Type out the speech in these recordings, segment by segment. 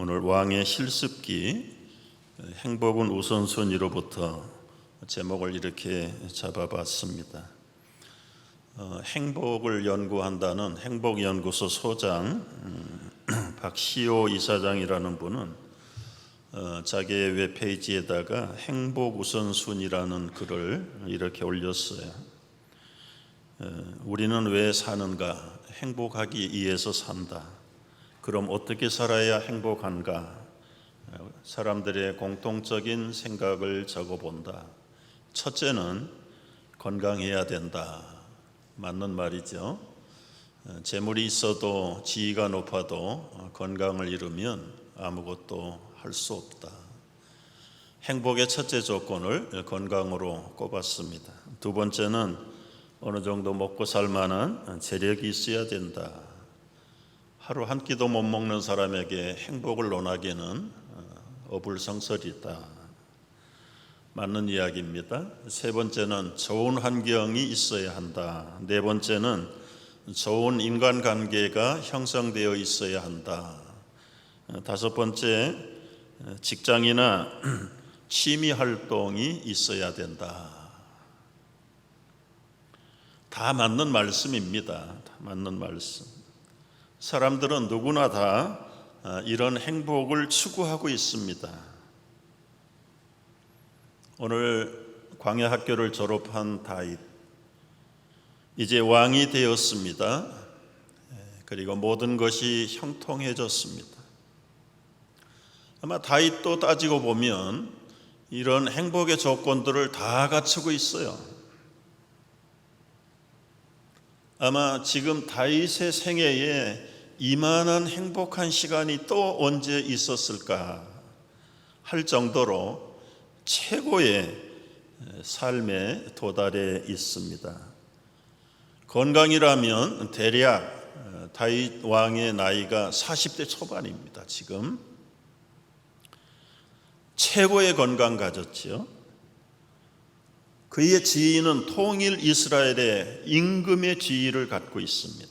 오늘 왕의 실습기 행복은 우선순위로부터 제목을 이렇게 잡아봤습니다. 행복을 연구한다는 행복연구소 소장 박시호 이사장이라는 분은 자기의 웹페이지에다가 행복 우선순위라는 글을 이렇게 올렸어요. 우리는 왜 사는가? 행복하기 위해서 산다. 그럼 어떻게 살아야 행복한가? 사람들의 공통적인 생각을 적어본다. 첫째는 건강해야 된다. 맞는 말이죠. 재물이 있어도 지위가 높아도 건강을 잃으면 아무것도 할 수 없다. 행복의 첫째 조건을 건강으로 꼽았습니다. 두 번째는 어느 정도 먹고 살 만한 재력이 있어야 된다. 하루 한 끼도 못 먹는 사람에게 행복을 논하기는 어불성설이다. 맞는 이야기입니다. 세 번째는 좋은 환경이 있어야 한다. 네 번째는 좋은 인간관계가 형성되어 있어야 한다. 다섯 번째, 직장이나 취미 활동이 있어야 된다. 다 맞는 말씀입니다. 다 맞는 말씀. 사람들은 누구나 다 이런 행복을 추구하고 있습니다. 오늘 광야 학교를 졸업한 다윗, 이제 왕이 되었습니다. 그리고 모든 것이 형통해졌습니다. 아마 다윗도 따지고 보면 이런 행복의 조건들을 다 갖추고 있어요. 아마 지금 다윗의 생애에 이만한 행복한 시간이 또 언제 있었을까 할 정도로 최고의 삶에 도달해 있습니다. 건강이라면 대략 다윗 왕의 나이가 40대 초반입니다. 지금 최고의 건강 가졌지요. 그의 지위는 통일 이스라엘의 임금의 지위를 갖고 있습니다.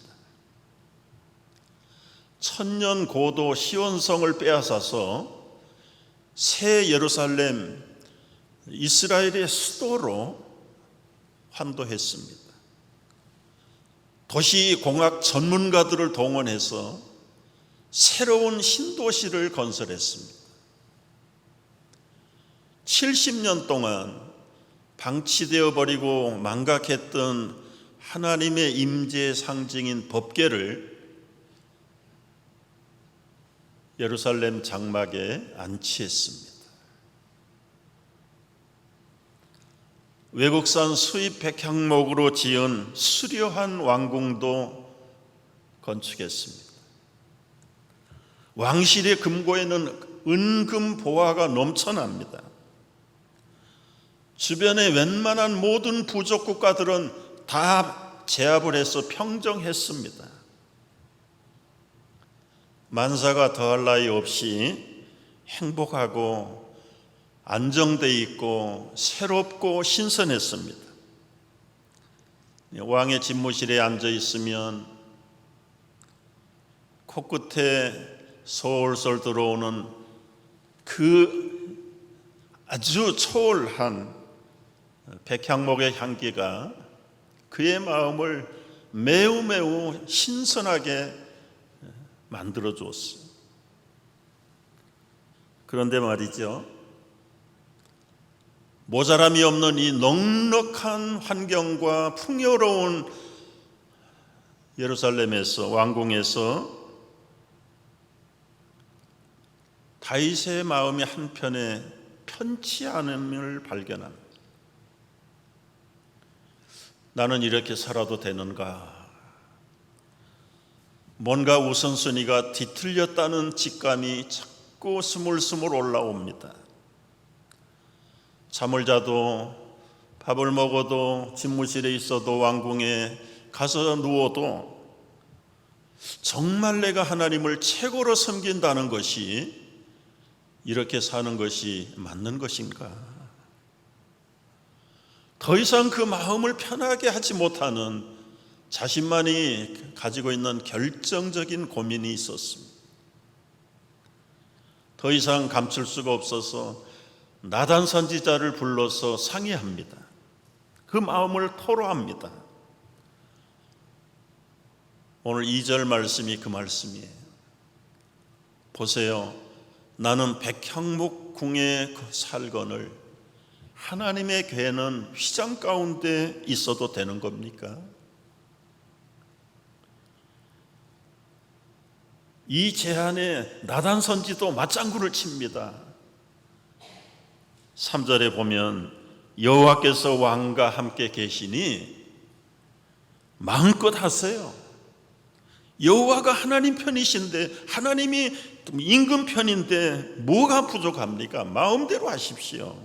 천년 고도 시온성을 빼앗아서 새 예루살렘 이스라엘의 수도로 환도했습니다. 도시공학 전문가들을 동원해서 새로운 신도시를 건설했습니다. 70년 동안 방치되어 버리고 망각했던 하나님의 임재의 상징인 법궤를 예루살렘 장막에 안치했습니다. 외국산 수입 백향목으로 지은 수려한 왕궁도 건축했습니다. 왕실의 금고에는 은금 보화가 넘쳐납니다. 주변의 웬만한 모든 부족 국가들은 다 제압을 해서 평정했습니다. 만사가 더할 나위 없이 행복하고 안정되어 있고 새롭고 신선했습니다. 왕의 집무실에 앉아 있으면 코끝에 솔솔 들어오는 그 아주 초월한 백향목의 향기가 그의 마음을 매우 신선하게 만들어 주었어요. 그런데 말이죠, 모자람이 없는 이 넉넉한 환경과 풍요로운 예루살렘에서, 왕궁에서 다윗의 마음이 한편에 편치 않음을 발견합니다. 나는 이렇게 살아도 되는가? 뭔가 우선순위가 뒤틀렸다는 직감이 자꾸 스물스물 올라옵니다. 잠을 자도 밥을 먹어도 집무실에 있어도 왕궁에 가서 누워도 정말 내가 하나님을 최고로 섬긴다는 것이 이렇게 사는 것이 맞는 것인가? 더 이상 그 마음을 편하게 하지 못하는 자신만이 가지고 있는 결정적인 고민이 있었습니다. 더 이상 감출 수가 없어서 나단 선지자를 불러서 상의합니다. 그 마음을 토로합니다. 오늘 2절 말씀이 그 말씀이에요. 보세요. 나는 백향목궁에 살거늘 하나님의 궤는 휘장 가운데 있어도 되는 겁니까? 이 제안에 나단 선지도 맞장구를 칩니다. 3절에 보면 여호와께서 왕과 함께 계시니 마음껏 하세요. 여호와가 하나님 편이신데, 하나님이 임금 편인데 뭐가 부족합니까? 마음대로 하십시오.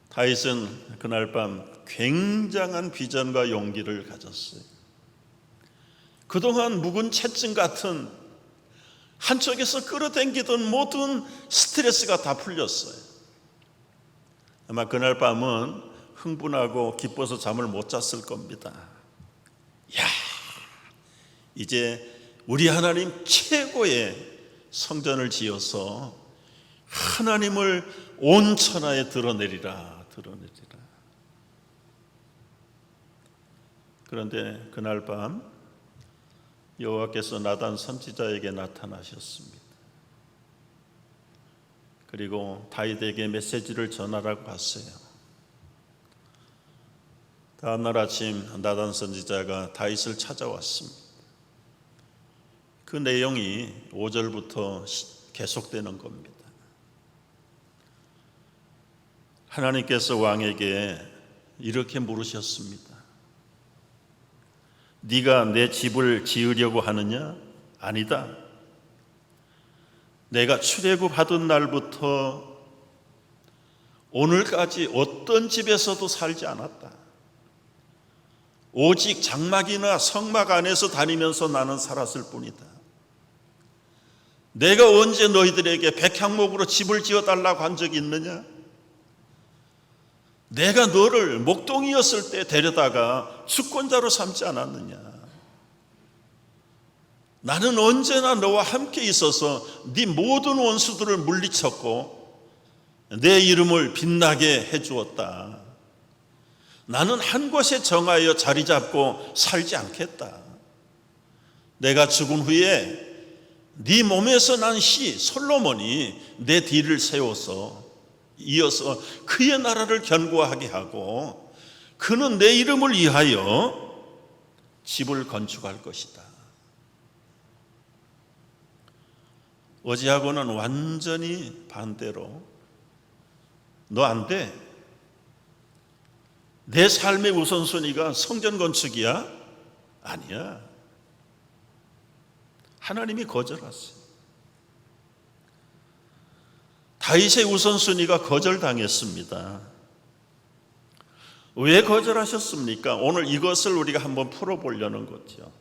다윗은 그날 밤 굉장한 비전과 용기를 가졌어요. 그동안 묵은 채증 같은 한쪽에서 끌어당기던 모든 스트레스가 다 풀렸어요. 아마 그날 밤은 흥분하고 기뻐서 잠을 못 잤을 겁니다. 야, 이제 우리 하나님 최고의 성전을 지어서 하나님을 온 천하에 드러내리라. 그런데 그날 밤 여호와께서 나단 선지자에게 나타나셨습니다. 그리고 다윗에게 메시지를 전하라고 하세요. 다음날 아침 나단 선지자가 다윗을 찾아왔습니다. 그 내용이 5절부터 계속되는 겁니다. 하나님께서 왕에게 이렇게 물으셨습니다. 네가 내 집을 지으려고 하느냐? 아니다. 내가 출애굽하던 날부터 오늘까지 어떤 집에서도 살지 않았다. 오직 장막이나 성막 안에서 다니면서 나는 살았을 뿐이다. 내가 언제 너희들에게 백향목으로 집을 지어달라고 한 적이 있느냐? 내가 너를 목동이었을 때 데려다가 주권자로 삼지 않았느냐? 나는 언제나 너와 함께 있어서 네 모든 원수들을 물리쳤고 내 이름을 빛나게 해주었다. 나는 한 곳에 정하여 자리 잡고 살지 않겠다. 내가 죽은 후에 네 몸에서 난 씨 솔로몬이 내 뒤를 세워서 이어서 그의 나라를 견고하게 하고 그는 내 이름을 위하여 집을 건축할 것이다. 어제하고는 완전히 반대로 너 안 돼. 내 삶의 우선순위가 성전 건축이야? 아니야. 하나님이 거절하세요. 다윗의 우선순위가 거절당했습니다. 왜 거절하셨습니까? 오늘 이것을 우리가 한번 풀어보려는 거죠.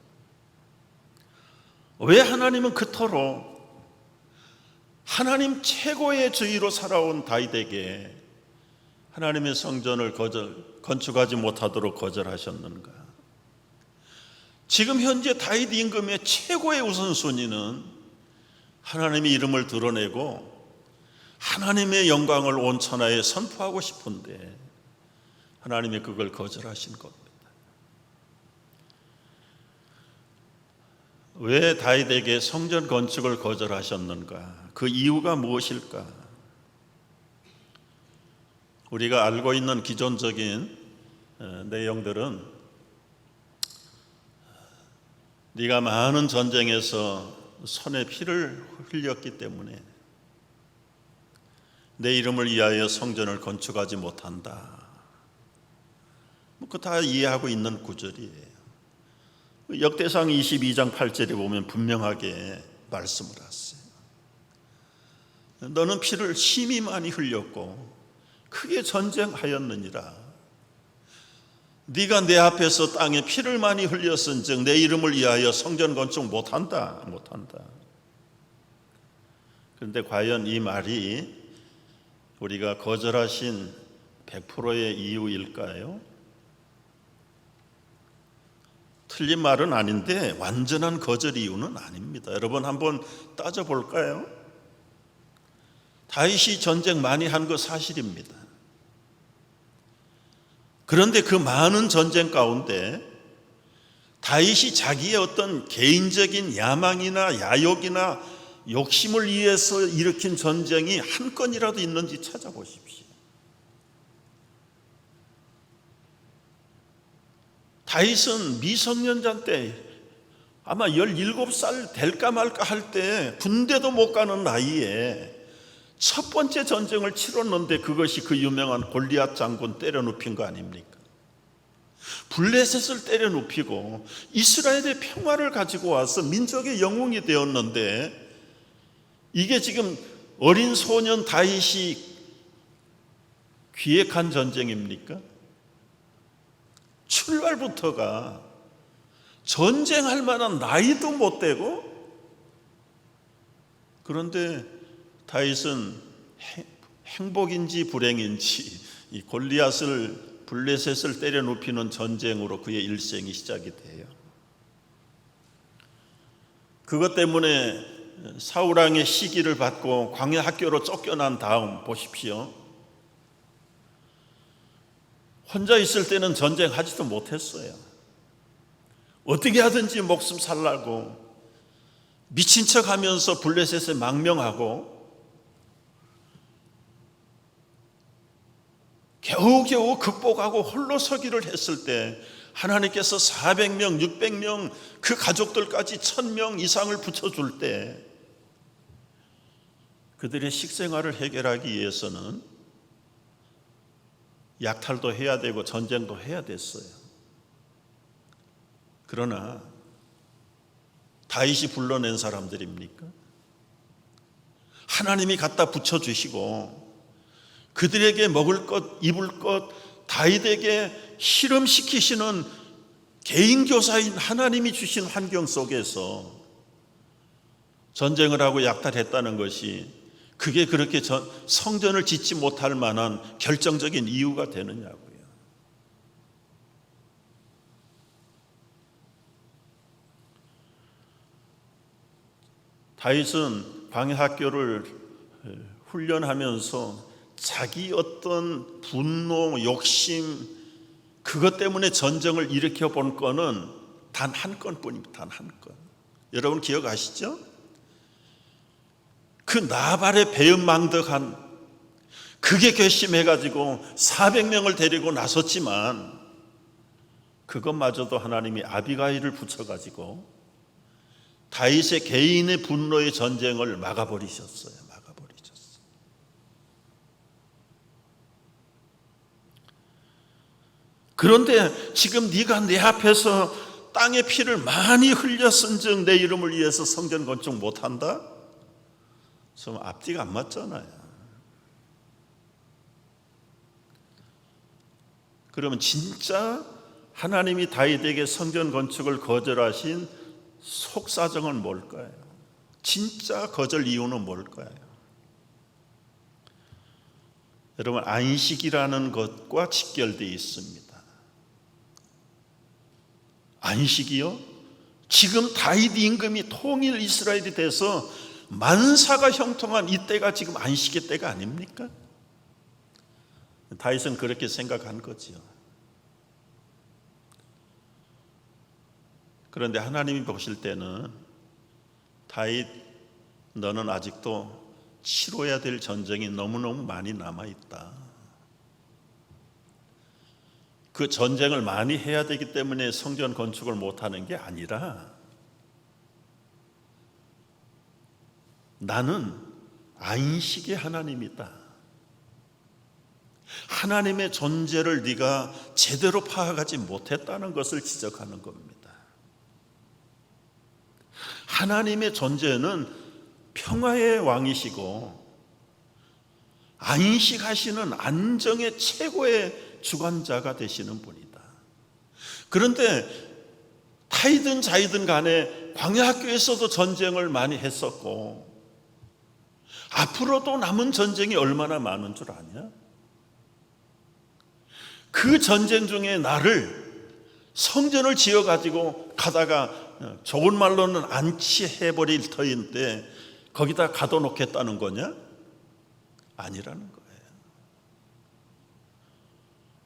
왜 하나님은 그토록 하나님 최고의 주의로 살아온 다윗에게 하나님의 성전을 건축하지 못하도록 거절하셨는가? 지금 현재 다윗 임금의 최고의 우선순위는 하나님의 이름을 드러내고 하나님의 영광을 온 천하에 선포하고 싶은데 하나님이 그걸 거절하신 겁니다. 왜 다윗에게 성전 건축을 거절하셨는가? 그 이유가 무엇일까? 우리가 알고 있는 기존적인 내용들은 네가 많은 전쟁에서 손에 피를 흘렸기 때문에 내 이름을 위하여 성전을 건축하지 못한다. 그거 다 이해하고 있는 구절이에요. 역대상 22장 8절에 보면 분명하게 말씀을 하세요. 너는 피를 심히 많이 흘렸고 크게 전쟁하였느니라. 네가 내 앞에서 땅에 피를 많이 흘렸은즉 내 이름을 위하여 성전 건축 못한다. 그런데 과연 이 말이 우리가 거절하신 100%의 이유일까요? 틀린 말은 아닌데 완전한 거절 이유는 아닙니다. 여러분 한번 따져볼까요? 다윗이 전쟁 많이 한 거 사실입니다. 그런데 그 많은 전쟁 가운데 다윗이 자기의 어떤 개인적인 야망이나 야욕이나 욕심을 위해서 일으킨 전쟁이 한 건이라도 있는지 찾아보십시오. 다윗은 미성년자 때 아마 17살 될까 말까 할 때 군대도 못 가는 나이에 첫 번째 전쟁을 치렀는데 그것이 그 유명한 골리앗 장군 때려 눕힌 거 아닙니까? 블레셋을 때려 눕히고 이스라엘의 평화를 가지고 와서 민족의 영웅이 되었는데 이게 지금 어린 소년 다윗이 기획한 전쟁입니까? 출발부터가 전쟁할 만한 나이도 못 되고, 그런데 다윗은 행복인지 불행인지 이 골리앗을 블레셋을 때려 눕히는 전쟁으로 그의 일생이 시작이 돼요. 그것 때문에 사울 왕의 시기를 받고 광야 학교로 쫓겨난 다음 보십시오. 혼자 있을 때는 전쟁하지도 못했어요. 어떻게 하든지 목숨 살라고 미친 척하면서 블레셋에 망명하고 겨우겨우 극복하고 홀로 서기를 했을 때 하나님께서 400명, 600명 그 가족들까지 1000명 이상을 붙여줄 때 그들의 식생활을 해결하기 위해서는 약탈도 해야 되고 전쟁도 해야 됐어요. 그러나 다윗이 불러낸 사람들입니까? 하나님이 갖다 붙여주시고 그들에게 먹을 것, 입을 것, 다윗에게 실험시키시는 개인교사인 하나님이 주신 환경 속에서 전쟁을 하고 약탈했다는 것이 그게 그렇게 성전을 짓지 못할 만한 결정적인 이유가 되느냐고요. 다윗은 광야학교를 훈련하면서 자기 어떤 분노, 욕심 그것 때문에 전쟁을 일으켜 본 건은 단 한 건뿐입니다. 단 한 건. 여러분 기억하시죠? 그 나발의 배은망덕한 그게 괘씸해가지고 400명을 데리고 나섰지만 그것마저도 하나님이 아비가일을 붙여가지고 다윗의 개인의 분노의 전쟁을 막아버리셨어요. 그런데 지금 네가 내 앞에서 땅의 피를 많이 흘렸은즉 내 이름을 위해서 성전 건축 못한다? 좀 앞뒤가 안 맞잖아요. 그러면 진짜 하나님이 다윗에게 성전 건축을 거절하신 속사정은 뭘까요? 진짜 거절 이유는 뭘까요? 여러분 안식이라는 것과 직결되어 있습니다. 안식이요? 지금 다윗 임금이 통일 이스라엘이 돼서 만사가 형통한 이때가 지금 안식의 때가 아닙니까? 다윗은 그렇게 생각한 거지요. 그런데 하나님이 보실 때는 다윗 너는 아직도 치러야 될 전쟁이 너무너무 많이 남아있다. 그 전쟁을 많이 해야 되기 때문에 성전 건축을 못하는 게 아니라 나는 안식의 하나님이다. 하나님의 존재를 네가 제대로 파악하지 못했다는 것을 지적하는 겁니다. 하나님의 존재는 평화의 왕이시고 안식하시는 안정의 최고의 주관자가 되시는 분이다. 그런데 타이든 자이든 간에 광야학교에서도 전쟁을 많이 했었고 앞으로도 남은 전쟁이 얼마나 많은 줄 아냐? 그 전쟁 중에 나를 성전을 지어가지고 가다가 좋은 말로는 안치해버릴 터인데 거기다 가둬놓겠다는 거냐? 아니라는 거예요.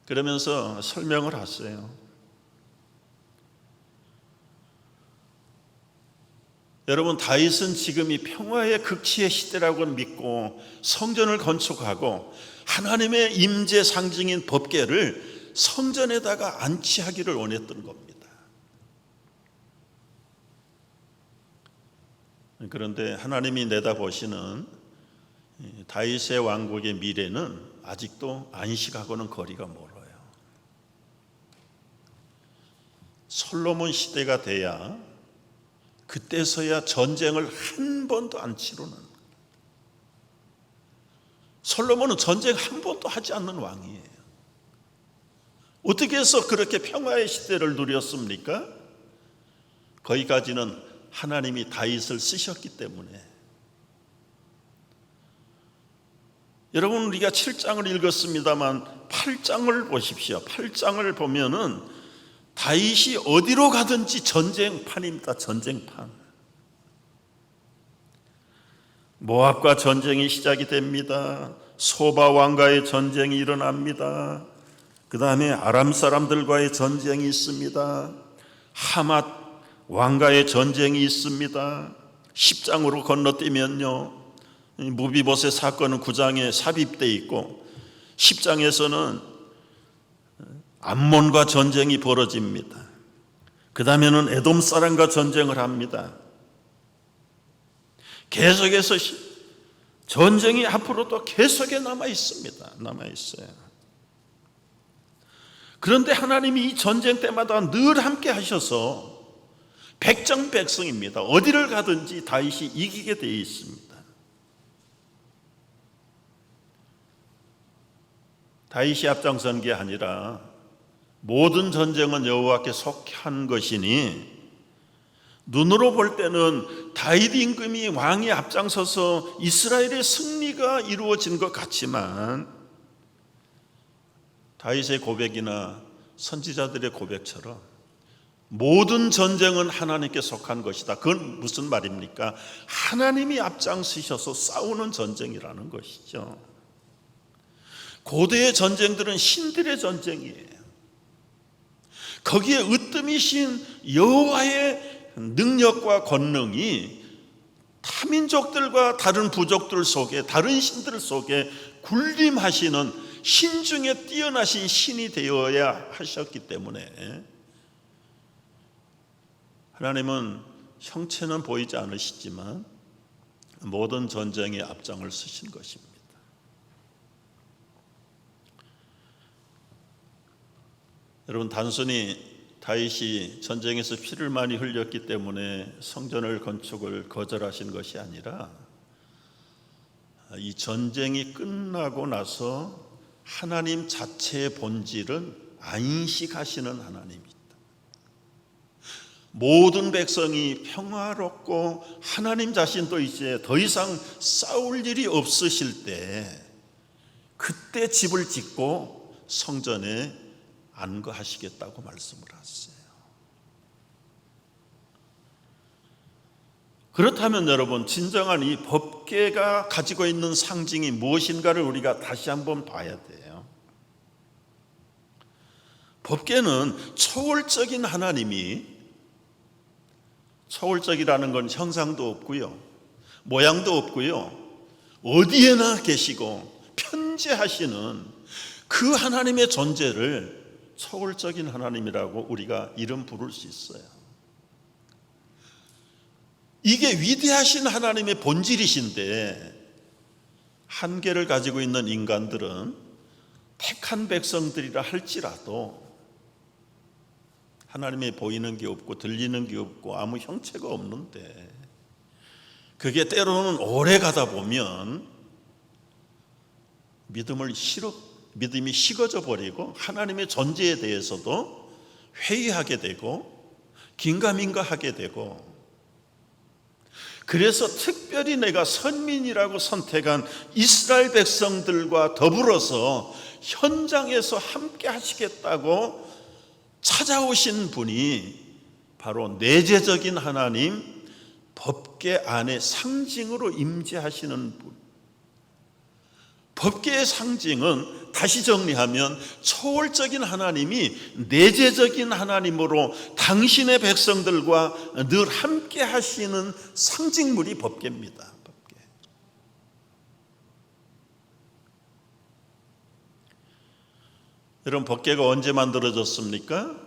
그러면서 설명을 하세요. 여러분, 다윗은 지금 이 평화의 극치의 시대라고 믿고 성전을 건축하고 하나님의 임재 상징인 법궤를 성전에다가 안치하기를 원했던 겁니다. 그런데 하나님이 내다보시는 다윗의 왕국의 미래는 아직도 안식하고는 거리가 멀어요. 솔로몬 시대가 돼야, 그때서야 전쟁을 한 번도 안 치르는, 솔로몬은 전쟁 한 번도 하지 않는 왕이에요. 어떻게 해서 그렇게 평화의 시대를 누렸습니까? 거기까지는 하나님이 다윗을 쓰셨기 때문에. 여러분, 우리가 7장을 읽었습니다만 8장을 보십시오. 8장을 보면은 다윗이 어디로 가든지 전쟁판입니다. 전쟁판. 모압과 전쟁이 시작이 됩니다. 소바 왕과의 전쟁이 일어납니다. 그 다음에 아람 사람들과의 전쟁이 있습니다. 하맛 왕과의 전쟁이 있습니다. 10장으로 건너뛰면요, 무비보셋 사건은 9장에 삽입되어 있고 10장에서는 암몬과 전쟁이 벌어집니다. 그 다음에는 에돔 사람과 전쟁을 합니다. 계속해서 전쟁이 앞으로도 계속해 남아 있습니다. 남아 있어요. 그런데 하나님이 이 전쟁 때마다 늘 함께 하셔서 백정백승입니다. 어디를 가든지 다윗이 이기게 되어 있습니다. 다윗이 앞장선 게 아니라 모든 전쟁은 여호와께 속한 것이니, 눈으로 볼 때는 다윗 임금이 왕이 앞장서서 이스라엘의 승리가 이루어진 것 같지만, 다윗의 고백이나 선지자들의 고백처럼 모든 전쟁은 하나님께 속한 것이다. 그건 무슨 말입니까? 하나님이 앞장서셔서 싸우는 전쟁이라는 것이죠. 고대의 전쟁들은 신들의 전쟁이에요. 거기에 으뜸이신 여호와의 능력과 권능이 타민족들과 다른 부족들 속에, 다른 신들 속에 군림하시는 신 중에 뛰어나신 신이 되어야 하셨기 때문에, 하나님은 형체는 보이지 않으시지만 모든 전쟁의 앞장을 서신 것입니다. 여러분, 단순히 다윗이 전쟁에서 피를 많이 흘렸기 때문에 성전을 건축을 거절하신 것이 아니라, 이 전쟁이 끝나고 나서 하나님 자체의 본질은 안식하시는 하나님이다. 모든 백성이 평화롭고 하나님 자신도 이제 더 이상 싸울 일이 없으실 때, 그때 집을 짓고 성전에 안거하시겠다고 말씀을 하셨어요. 그렇다면 여러분, 진정한 이 법궤가 가지고 있는 상징이 무엇인가를 우리가 다시 한번 봐야 돼요. 법궤는 초월적인 하나님이, 초월적이라는 건 형상도 없고요, 모양도 없고요, 어디에나 계시고 편재하시는 그 하나님의 존재를 초월적인 하나님이라고 우리가 이름 부를 수 있어요. 이게 위대하신 하나님의 본질이신데, 한계를 가지고 있는 인간들은 택한 백성들이라 할지라도 하나님의 보이는 게 없고 들리는 게 없고 아무 형체가 없는데, 그게 때로는 오래 가다 보면 믿음이 식어져 버리고 하나님의 존재에 대해서도 회의하게 되고 긴가민가하게 되고, 그래서 특별히 내가 선민이라고 선택한 이스라엘 백성들과 더불어서 현장에서 함께 하시겠다고 찾아오신 분이 바로 내재적인 하나님, 법궤 안에 상징으로 임재하시는 분, 법궤의 상징은 다시 정리하면 초월적인 하나님이 내재적인 하나님으로 당신의 백성들과 늘 함께 하시는 상징물이 법궤입니다. 법궤. 여러분, 법궤가 언제 만들어졌습니까?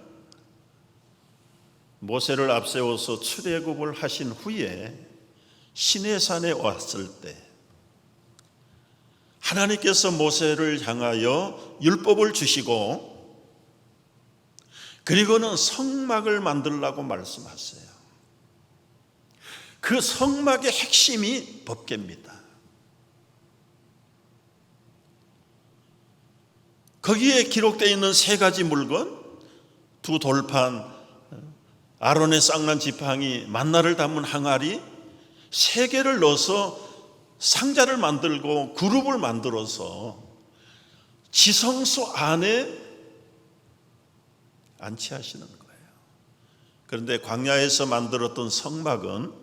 모세를 앞세워서 출애굽을 하신 후에 시내산에 왔을 때 하나님께서 모세를 향하여 율법을 주시고 그리고는 성막을 만들라고 말씀하세요. 그 성막의 핵심이 법궤입니다. 거기에 기록되어 있는 세 가지 물건, 두 돌판, 아론의 쌍난 지팡이, 만나를 담은 항아리, 세 개를 넣어서 상자를 만들고 그룹을 만들어서 지성소 안에 안치하시는 거예요. 그런데 광야에서 만들었던 성막은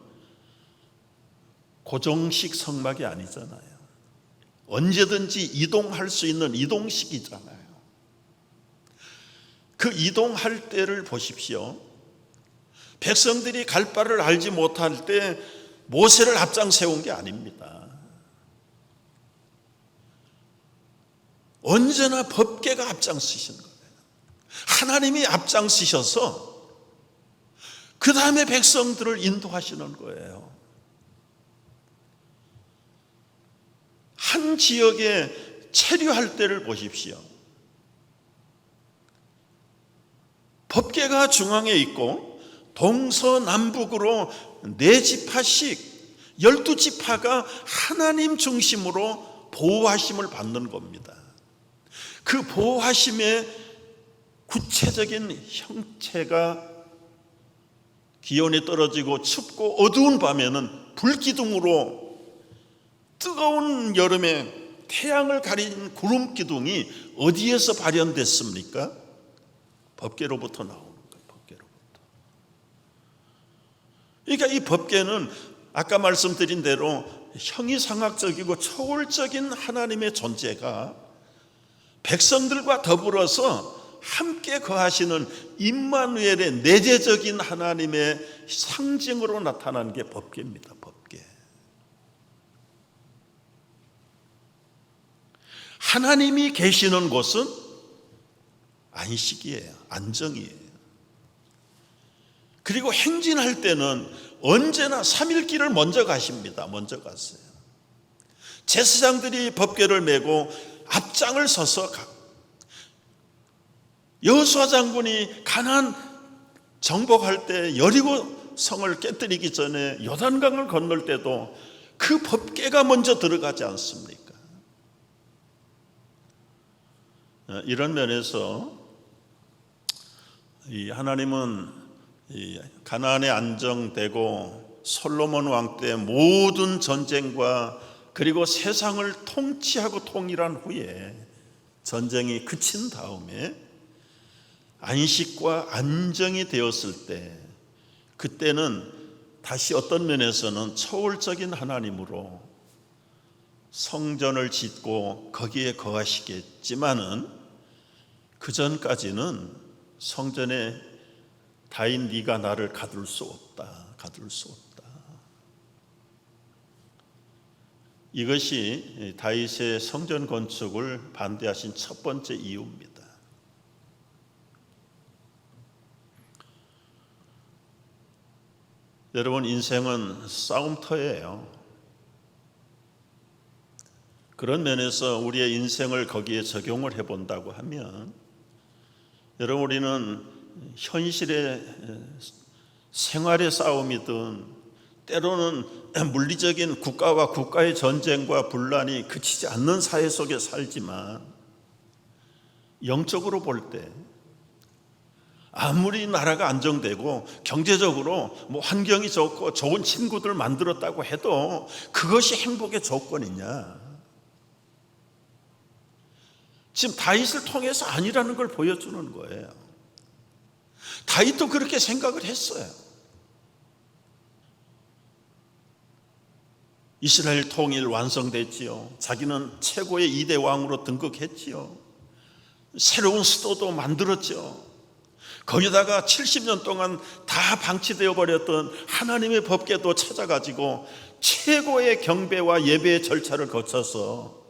고정식 성막이 아니잖아요. 언제든지 이동할 수 있는 이동식이잖아요. 그 이동할 때를 보십시오. 백성들이 갈 바를 알지 못할 때 모세를 앞장 세운 게 아닙니다. 언제나 법궤가 앞장서신 거예요. 하나님이 앞장서셔서 그 다음에 백성들을 인도하시는 거예요. 한 지역에 체류할 때를 보십시오. 법궤가 중앙에 있고 동서남북으로 4지파씩 12지파가 하나님 중심으로 보호하심을 받는 겁니다. 그 보호하심의 구체적인 형체가 기온이 떨어지고 춥고 어두운 밤에는 불기둥으로, 뜨거운 여름에 태양을 가린 구름 기둥이 어디에서 발현됐습니까? 법궤로부터 나오는 거예요. 법궤로부터. 그러니까 이 법궤는 아까 말씀드린 대로 형이상학적이고 초월적인 하나님의 존재가 백성들과 더불어서 함께 거하시는 임마누엘의 내재적인 하나님의 상징으로 나타난 게 법궤입니다. 법궤. 하나님이 계시는 곳은 안식이에요. 안정이에요. 그리고 행진할 때는 언제나 3일길을 먼저 가십니다. 먼저 갔어요. 제사장들이 법궤를 메고 앞장을 서서 여호수아 장군이 가나안 정복할 때 여리고 성을 깨뜨리기 전에 요단강을 건널 때도 그 법궤가 먼저 들어가지 않습니까? 이런 면에서 하나님은 가나안에 안정되고 솔로몬 왕 때 모든 전쟁과 그리고 세상을 통치하고 통일한 후에 전쟁이 그친 다음에 안식과 안정이 되었을 때, 그때는 다시 어떤 면에서는 초월적인 하나님으로 성전을 짓고 거기에 거하시겠지만은 그 전까지는 성전에 다윗 네가 나를 가둘 수 없다. 가둘 수 없다. 이것이 다윗의 성전 건축을 반대하신 첫 번째 이유입니다. 여러분, 인생은 싸움터예요. 그런 면에서 우리의 인생을 거기에 적용을 해본다고 하면, 여러분, 우리는 현실의 생활의 싸움이든 때로는 물리적인 국가와 국가의 전쟁과 분란이 그치지 않는 사회 속에 살지만, 영적으로 볼 때 아무리 나라가 안정되고 경제적으로 환경이 좋고 좋은 친구들 만들었다고 해도 그것이 행복의 조건이냐? 지금 다윗을 통해서 아니라는 걸 보여주는 거예요. 다윗도 그렇게 생각을 했어요. 이스라엘 통일 완성됐지요. 자기는 최고의 2대 왕으로 등극했지요. 새로운 수도도 만들었죠. 거기다가 70년 동안 다 방치되어 버렸던 하나님의 법궤도 찾아가지고 최고의 경배와 예배의 절차를 거쳐서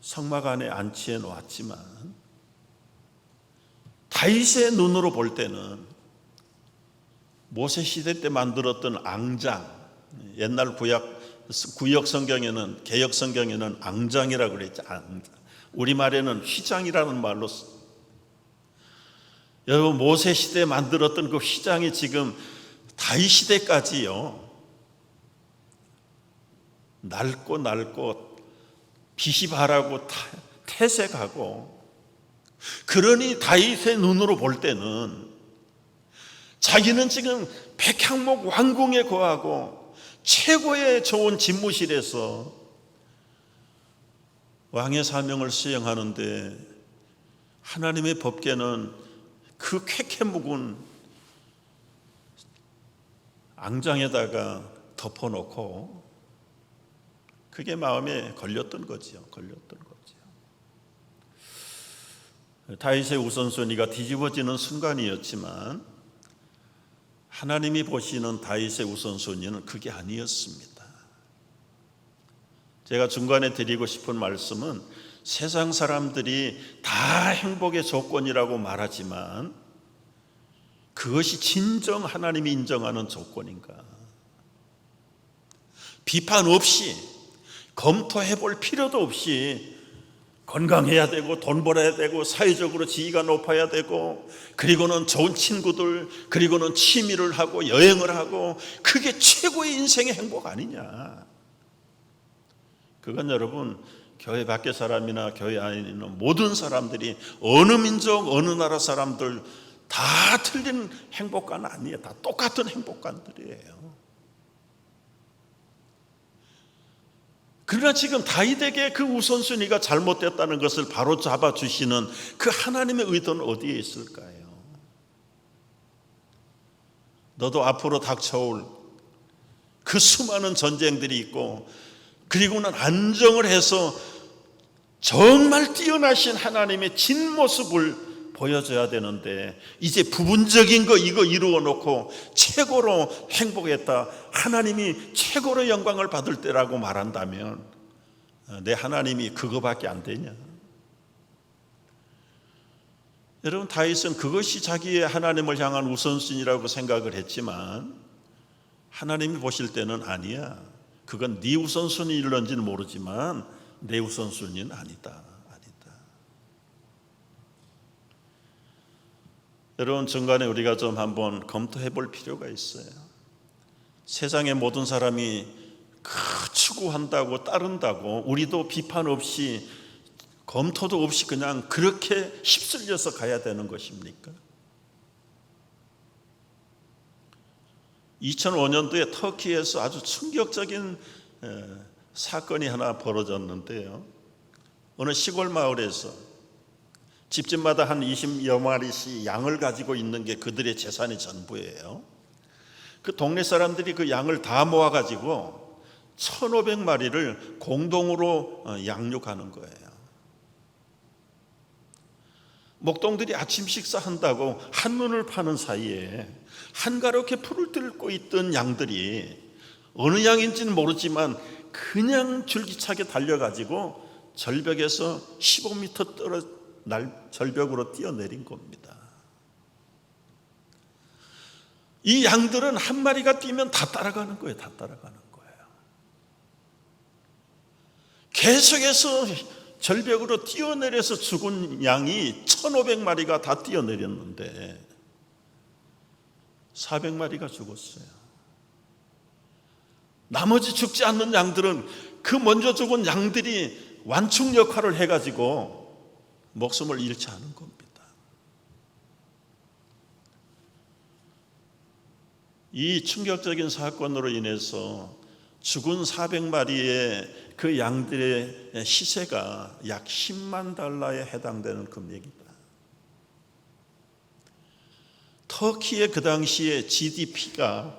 성막 안에 안치해 놓았지만, 다윗의 눈으로 볼 때는 모세 시대 때 만들었던 앙장, 옛날 구역 성경에는, 개역 성경에는 앙장이라고 그랬죠. 앙장. 우리말에는 휘장이라는 말로 여러분, 모세 시대에 만들었던 그 휘장이 지금 다윗 시대까지요, 낡고 빛이 바라고 태색하고, 그러니 다윗의 눈으로 볼 때는 자기는 지금 백향목 왕궁에 거하고 최고의 좋은 집무실에서 왕의 사명을 수행하는데, 하나님의 법궤는 그 쾌쾌 묵은 앙장에다가 덮어놓고, 그게 마음에 걸렸던 거지요. 다윗의 우선순위가 뒤집어지는 순간이었지만, 하나님이 보시는 다윗의 우선순위는 그게 아니었습니다. 제가 중간에 드리고 싶은 말씀은, 세상 사람들이 다 행복의 조건이라고 말하지만 그것이 진정 하나님이 인정하는 조건인가? 비판 없이, 검토해 볼 필요도 없이 건강해야 되고, 돈 벌어야 되고, 사회적으로 지위가 높아야 되고, 그리고는 좋은 친구들, 그리고는 취미를 하고 여행을 하고, 그게 최고의 인생의 행복 아니냐? 그건 여러분, 교회 밖의 사람이나 교회 안에 있는 모든 사람들이, 어느 민족, 어느 나라 사람들 다 틀린 행복관 아니에요. 다 똑같은 행복관들이에요. 그러나 지금 다윗에게 그 우선순위가 잘못됐다는 것을 바로 잡아주시는 그 하나님의 의도는 어디에 있을까요? 너도 앞으로 닥쳐올 그 수많은 전쟁들이 있고, 그리고는 안정을 해서 정말 뛰어나신 하나님의 진모습을 보여줘야 되는데, 이제 부분적인 거 이거 이루어 놓고 최고로 행복했다, 하나님이 최고로 영광을 받을 때라고 말한다면, 내 하나님이 그거밖에 안 되냐? 여러분, 다윗은 그것이 자기의 하나님을 향한 우선순위라고 생각을 했지만, 하나님이 보실 때는 아니야, 그건 네 우선순위일런지는 모르지만 내 우선순위는 아니다. 여러분, 중간에 우리가 좀 한번 검토해 볼 필요가 있어요. 세상의 모든 사람이 추구한다고, 따른다고 우리도 비판 없이, 검토도 없이 그냥 그렇게 휩쓸려서 가야 되는 것입니까? 2005년도에 터키에서 아주 충격적인 사건이 하나 벌어졌는데요, 어느 시골 마을에서 집집마다 한 20여 마리씩 양을 가지고 있는 게 그들의 재산의 전부예요. 그 동네 사람들이 그 양을 다 모아가지고 1,500마리를 공동으로 양육하는 거예요. 목동들이 아침 식사한다고 한눈을 파는 사이에 한가롭게 풀을 뜯고 있던 양들이, 어느 양인지는 모르지만 그냥 줄기차게 달려가지고 절벽에서 15m 절벽으로 뛰어내린 겁니다. 이 양들은 한 마리가 뛰면 다 따라가는 거예요. 계속해서 절벽으로 뛰어내려서 죽은 양이 1,500마리가 다 뛰어내렸는데 400마리가 죽었어요. 나머지 죽지 않는 양들은 그 먼저 죽은 양들이 완충 역할을 해가지고 목숨을 잃지 않은 겁니다. 이 충격적인 사건으로 인해서 죽은 400마리의 그 양들의 시세가 약 10만 달러에 해당되는 금액이다. 터키의 그 당시에 GDP가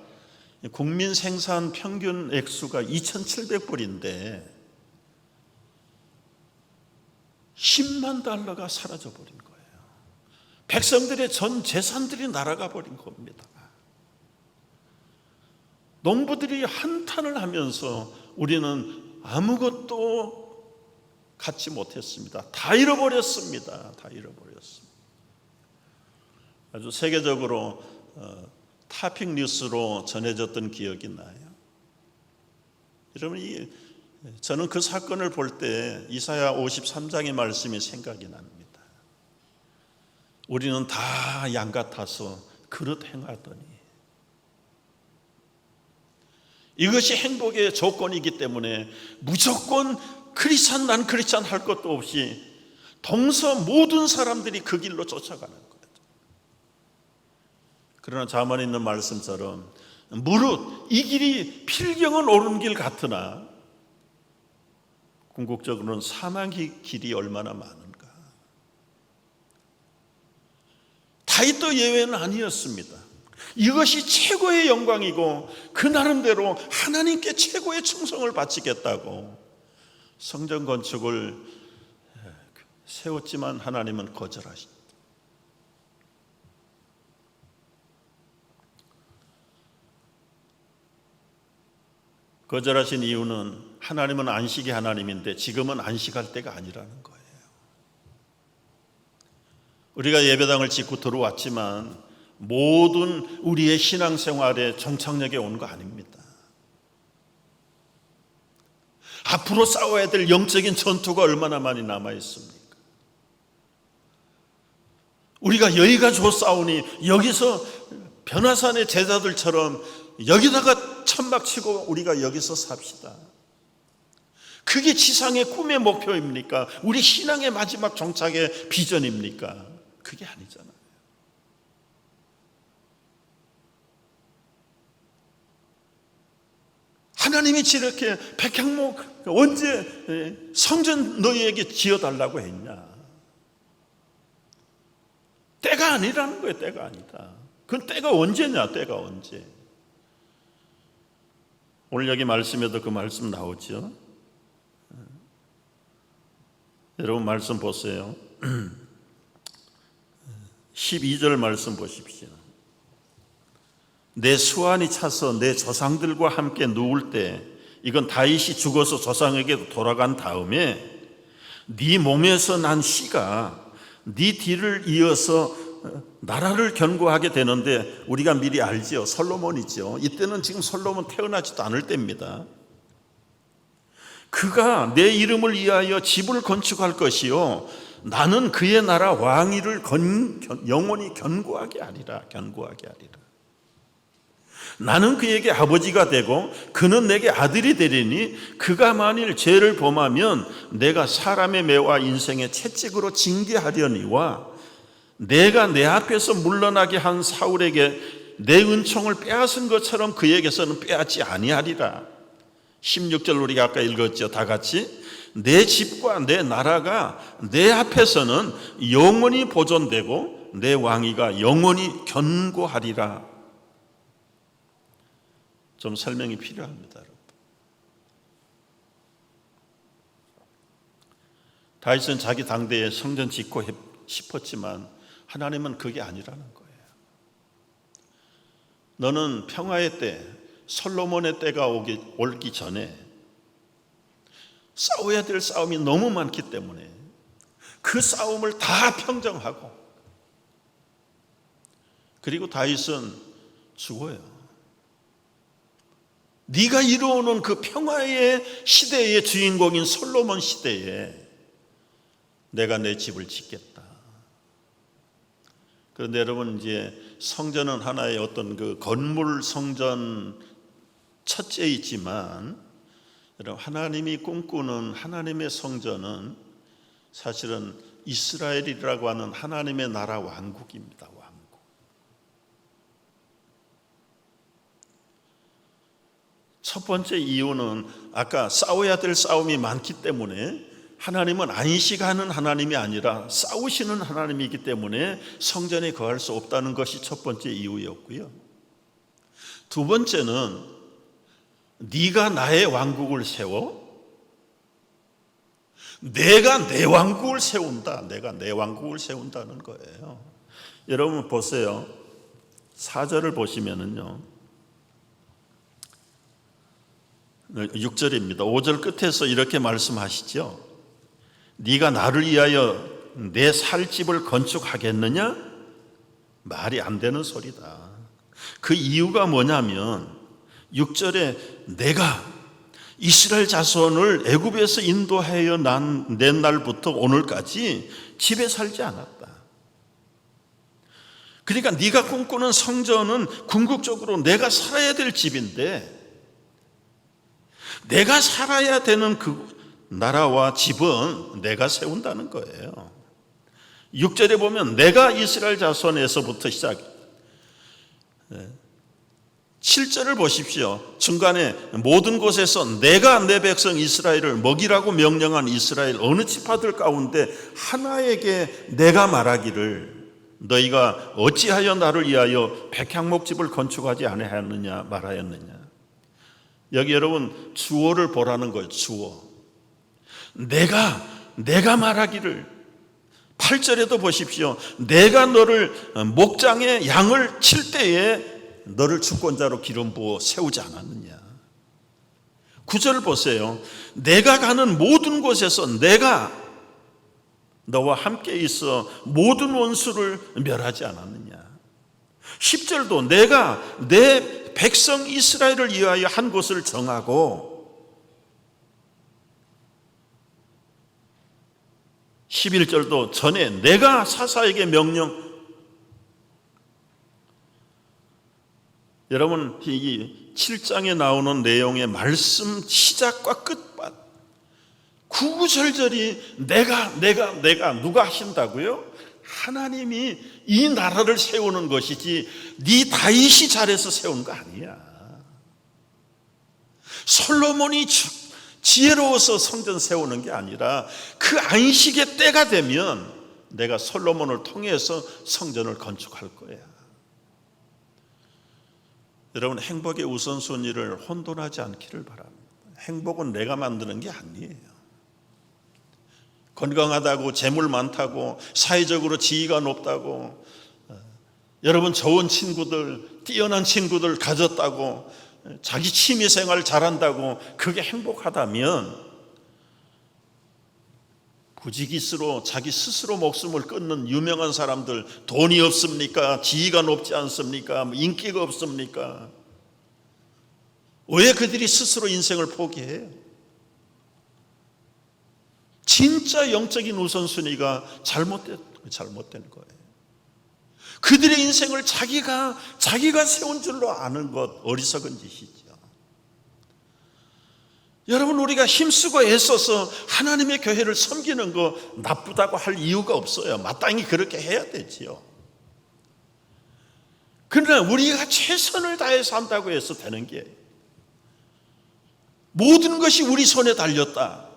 국민 생산 평균 액수가 2,700불인데 10만 달러가 사라져 버린 거예요. 백성들의 전 재산들이 날아가 버린 겁니다. 농부들이 한탄을 하면서 우리는 아무것도 갖지 못했습니다. 다 잃어버렸습니다. 다 잃어버렸습니다. 아주 세계적으로 타핑 뉴스로 전해졌던 기억이 나요. 여러분, 저는 그 사건을 볼 때 이사야 53장의 말씀이 생각이 납니다. 우리는 다 양 같아서 그릇 행하더니, 이것이 행복의 조건이기 때문에 무조건 난 크리스찬 할 것도 없이 동서 모든 사람들이 그 길로 쫓아가는 거예요. 그러나 잠언에 있는 말씀처럼 무릇 이 길이 필경은 옳은 길 같으나 궁극적으로는 사망의 길이 얼마나 많은가. 다윗도 예외는 아니었습니다. 이것이 최고의 영광이고 그 나름대로 하나님께 최고의 충성을 바치겠다고 성전 건축을 세웠지만 하나님은 거절하십니다. 거절하신 이유는 하나님은 안식의 하나님인데 지금은 안식할 때가 아니라는 거예요. 우리가 예배당을 짓고 들어왔지만 모든 우리의 신앙생활의 정착력에 온 거 아닙니다. 앞으로 싸워야 될 영적인 전투가 얼마나 많이 남아 있습니까? 우리가 여기가 좋사오니 여기서 변화산의 제자들처럼 여기다가 천막 치고 우리가 여기서 삽시다. 그게 지상의 꿈의 목표입니까? 우리 신앙의 마지막 정착의 비전입니까? 그게 아니잖아요. 하나님이 저렇게 백향목 언제 성전 너희에게 지어달라고 했냐? 때가 아니라는 거예요. 때가 아니다. 그건 때가 언제냐? 때가 언제? 오늘 여기 말씀에도 그 말씀 나오죠. 여러분 말씀 보세요. 12절 말씀 보십시오. 내 수완이 차서 내 조상들과 함께 누울 때, 이건 다윗이 죽어서 조상에게 돌아간 다음에 네 몸에서 난 씨가 네 뒤를 이어서 나라를 견고하게 되는데, 우리가 미리 알지요. 솔로몬이죠. 이때는 지금 솔로몬 태어나지도 않을 때입니다. 그가 내 이름을 위하여 집을 건축할 것이요 나는 그의 나라 왕위를 영원히 견고하게 하리라. 견고하게 하리라. 나는 그에게 아버지가 되고 그는 내게 아들이 되리니 그가 만일 죄를 범하면 내가 사람의 매와 인생의 채찍으로 징계하려니와 내가 내 앞에서 물러나게 한 사울에게 내 은총을 빼앗은 것처럼 그에게서는 빼앗지 아니하리라. 16절 우리가 아까 읽었죠. 다 같이. 내 집과 내 나라가 내 앞에서는 영원히 보존되고 내 왕위가 영원히 견고하리라. 좀 설명이 필요합니다. 여러분. 다윗은 자기 당대에 성전 짓고 싶었지만 하나님은 그게 아니라는 거예요. 너는 평화의 때, 솔로몬의 때가 오기 전에 싸워야 될 싸움이 너무 많기 때문에 그 싸움을 다 평정하고, 그리고 다윗은 죽어요. 네가 이루어오는 그 평화의 시대의 주인공인 솔로몬 시대에 내가 내 집을 짓겠다. 그런데 여러분, 이제 성전은 하나의 어떤 그 건물 성전 첫째이지만, 여러분, 하나님이 꿈꾸는 하나님의 성전은 사실은 이스라엘이라고 하는 하나님의 나라 왕국입니다. 왕국. 첫 번째 이유는 아까 싸워야 될 싸움이 많기 때문에 하나님은 안식하는 하나님이 아니라 싸우시는 하나님이기 때문에 성전에 거할 수 없다는 것이 첫 번째 이유였고요. 두 번째는 네가 나의 왕국을 세워? 내가 내 왕국을 세운다. 내가 내 왕국을 세운다는 거예요. 여러분 보세요. 4절을 보시면은요. 6절입니다. 5절 끝에서 이렇게 말씀하시죠. 네가 나를 위하여 내 살 집을 건축하겠느냐? 말이 안 되는 소리다. 그 이유가 뭐냐면 6절에 내가 이스라엘 자손을 애굽에서 인도하여 낸 날부터 오늘까지 집에 살지 않았다. 그러니까 네가 꿈꾸는 성전은 궁극적으로 내가 살아야 될 집인데, 내가 살아야 되는 그 나라와 집은 내가 세운다는 거예요. 6절에 보면 내가 이스라엘 자손에서부터 시작, 7절을 보십시오. 중간에 모든 곳에서 내가 내 백성 이스라엘을 먹이라고 명령한 이스라엘 어느 지파들 가운데 하나에게 내가 말하기를 너희가 어찌하여 나를 위하여 백향목집을 건축하지 아니하였느냐 말하였느냐. 여기 여러분 주어를 보라는 거예요. 주어. 내가 말하기를. 8절에도 보십시오. 내가 너를 목장에 양을 칠 때에 너를 주권자로 기름 부어 세우지 않았느냐. 9절 보세요. 내가 가는 모든 곳에서 내가 너와 함께 있어 모든 원수를 멸하지 않았느냐. 10절도 내가 내 백성 이스라엘을 위하여 한 곳을 정하고, 11절도 전에 내가 사사에게 명령. 여러분 이 7장에 나오는 내용의 말씀 시작과 끝과 구구절절이 내가 누가 하신다고요? 하나님이 이 나라를 세우는 것이지 네 다윗이 잘해서 세운 거 아니야. 솔로몬이 지혜로워서 성전 세우는 게 아니라 그 안식의 때가 되면 내가 솔로몬을 통해서 성전을 건축할 거야. 여러분 행복의 우선순위를 혼돈하지 않기를 바랍니다. 행복은 내가 만드는 게 아니에요. 건강하다고, 재물 많다고, 사회적으로 지위가 높다고, 여러분 좋은 친구들, 뛰어난 친구들 가졌다고, 자기 취미생활 잘한다고 그게 행복하다면 부지기수로 자기 스스로 목숨을 끊는 유명한 사람들, 돈이 없습니까? 지위가 높지 않습니까? 인기가 없습니까? 왜 그들이 스스로 인생을 포기해요? 진짜 영적인 우선순위가 잘못된 거예요. 그들의 인생을 자기가 세운 줄로 아는 것, 어리석은 짓이죠. 여러분 우리가 힘쓰고 애써서 하나님의 교회를 섬기는 거 나쁘다고 할 이유가 없어요. 마땅히 그렇게 해야 되지요. 그러나 우리가 최선을 다해서 한다고 해서 되는 게, 모든 것이 우리 손에 달렸다,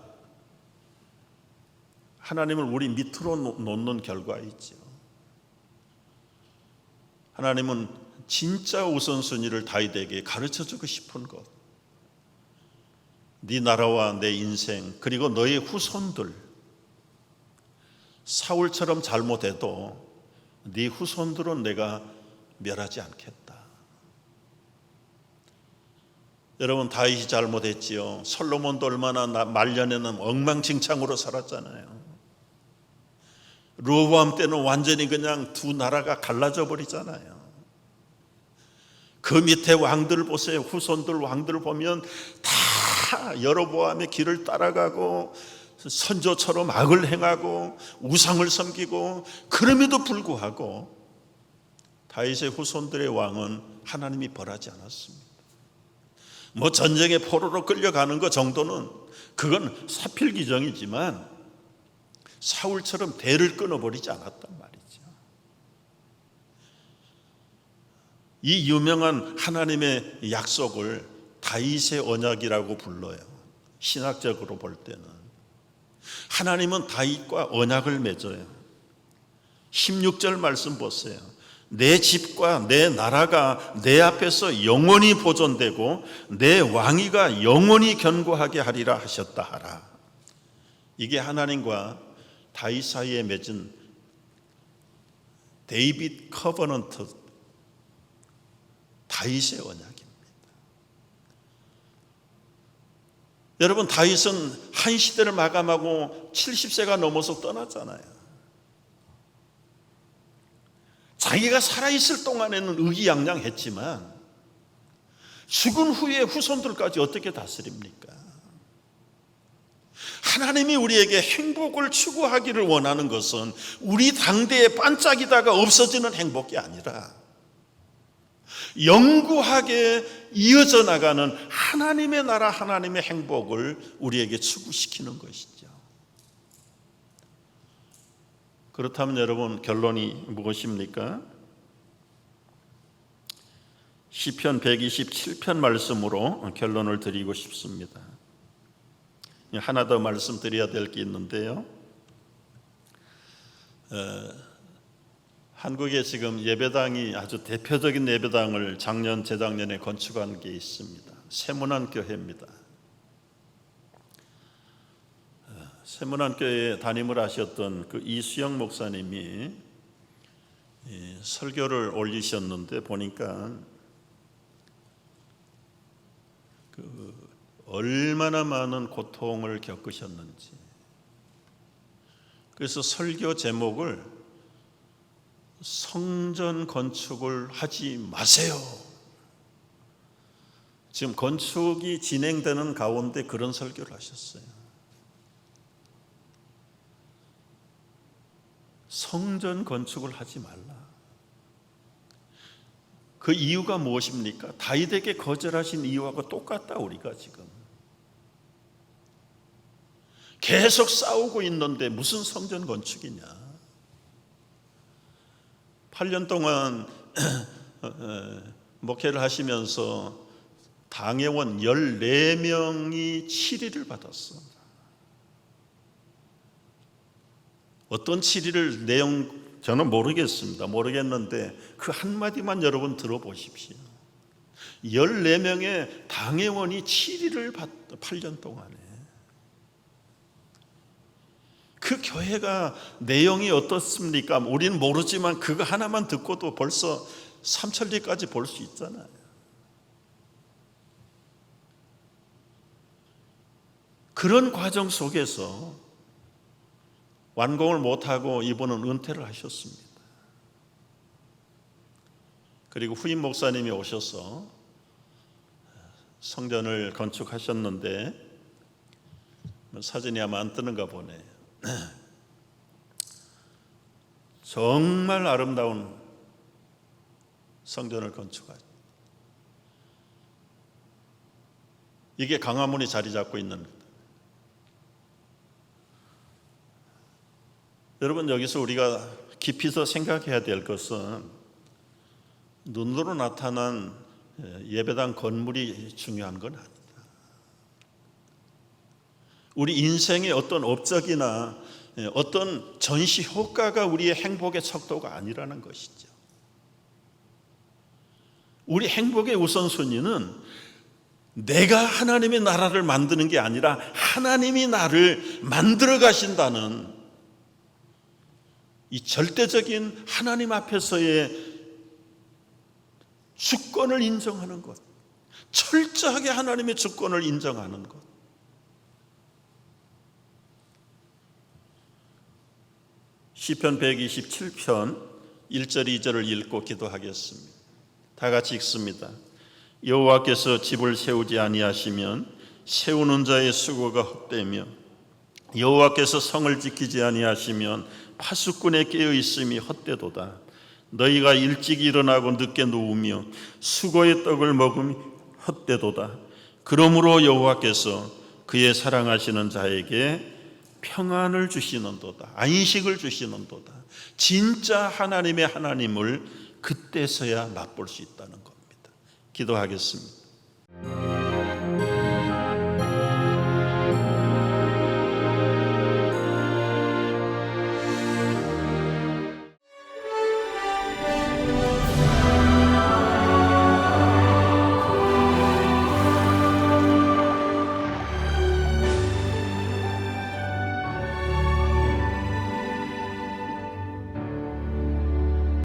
하나님을 우리 밑으로 놓는 결과이죠. 하나님은 진짜 우선순위를 다윗에게 가르쳐주고 싶은 것, 네 나라와 내 인생 그리고 너의 후손들, 사울처럼 잘못해도 네 후손들은 내가 멸하지 않겠다. 여러분 다윗이 잘못했지요. 솔로몬도 얼마나 말년에는 엉망진창으로 살았잖아요. 르호보암 때는 완전히 그냥 두 나라가 갈라져 버리잖아요. 그 밑에 왕들 보세요. 후손들 왕들 보면 다 여로보암의 길을 따라가고 선조처럼 악을 행하고 우상을 섬기고, 그럼에도 불구하고 다윗의 후손들의 왕은 하나님이 벌하지 않았습니다. 뭐 전쟁의 포로로 끌려가는 것 정도는 그건 사필기정이지만 사울처럼 대를 끊어버리지 않았단 말이죠. 이 유명한 하나님의 약속을 다윗의 언약이라고 불러요. 신학적으로 볼 때는 하나님은 다윗과 언약을 맺어요. 16절 말씀 보세요. 내 집과 내 나라가 내 앞에서 영원히 보존되고 내 왕위가 영원히 견고하게 하리라 하셨다 하라. 이게 하나님과 다윗 사이에 맺은 데이빗 커버넌트, 다윗의 언약입니다. 여러분, 다윗은 한 시대를 마감하고 70세가 넘어서 떠났잖아요. 자기가 살아있을 동안에는 의기양양했지만 죽은 후에 후손들까지 어떻게 다스립니까? 하나님이 우리에게 행복을 추구하기를 원하는 것은 우리 당대에 반짝이다가 없어지는 행복이 아니라 영구하게 이어져 나가는 하나님의 나라, 하나님의 행복을 우리에게 추구시키는 것이죠. 그렇다면 여러분, 결론이 무엇입니까? 시편 127편 말씀으로 결론을 드리고 싶습니다. 하나 더 말씀드려야 될 게 있는데요. 한국에 지금 예배당이 아주 대표적인 예배당을 작년, 재작년에 건축한 게 있습니다. 세문안교회입니다. 세문안교회에 담임을 하셨던 그 이수영 목사님이 설교를 올리셨는데 보니까 얼마나 많은 고통을 겪으셨는지. 그래서 설교 제목을 성전 건축을 하지 마세요. 지금 건축이 진행되는 가운데 그런 설교를 하셨어요. 성전 건축을 하지 말라. 그 이유가 무엇입니까? 다윗에게 거절하신 이유하고 똑같다. 우리가 지금 계속 싸우고 있는데 무슨 성전 건축이냐. 8년 동안 목회를 하시면서 당회원 14명이 치리를 받았어. 어떤 치리를 내용 저는 모르겠는데 그 한마디만 여러분 들어보십시오. 14명의 당회원이 치리를 받다. 8년 동안에. 그 교회가 내용이 어떻습니까? 우리는 모르지만 그거 하나만 듣고도 벌써 삼천리까지 볼 수 있잖아요. 그런 과정 속에서 완공을 못하고 이분은 은퇴를 하셨습니다. 그리고 후임 목사님이 오셔서 성전을 건축하셨는데 사진이 아마 안 뜨는가 보네. 정말 아름다운 성전을 건축하죠. 이게 광화문이 자리 잡고 있는 겁니다. 여러분, 여기서 우리가 깊이서 생각해야 될 것은 눈으로 나타난 예배당 건물이 중요한 건 아니다. 우리 인생의 어떤 업적이나 어떤 전시 효과가 우리의 행복의 척도가 아니라는 것이죠. 우리 행복의 우선순위는 내가 하나님의 나라를 만드는 게 아니라 하나님이 나를 만들어 가신다는 이 절대적인 하나님 앞에서의 주권을 인정하는 것, 철저하게 하나님의 주권을 인정하는 것. 시편 127편 1절 2절을 읽고 기도하겠습니다. 다 같이 읽습니다. 여호와께서 집을 세우지 아니하시면 세우는 자의 수고가 헛되며 여호와께서 성을 지키지 아니하시면 파수꾼의 깨어 있음이 헛되도다. 너희가 일찍 일어나고 늦게 누우며 수고의 떡을 먹음이 헛되도다. 그러므로 여호와께서 그의 사랑하시는 자에게 평안을 주시는도다. 안식을 주시는도다. 진짜 하나님의 하나님을 그때서야 맛볼 수 있다는 겁니다. 기도하겠습니다.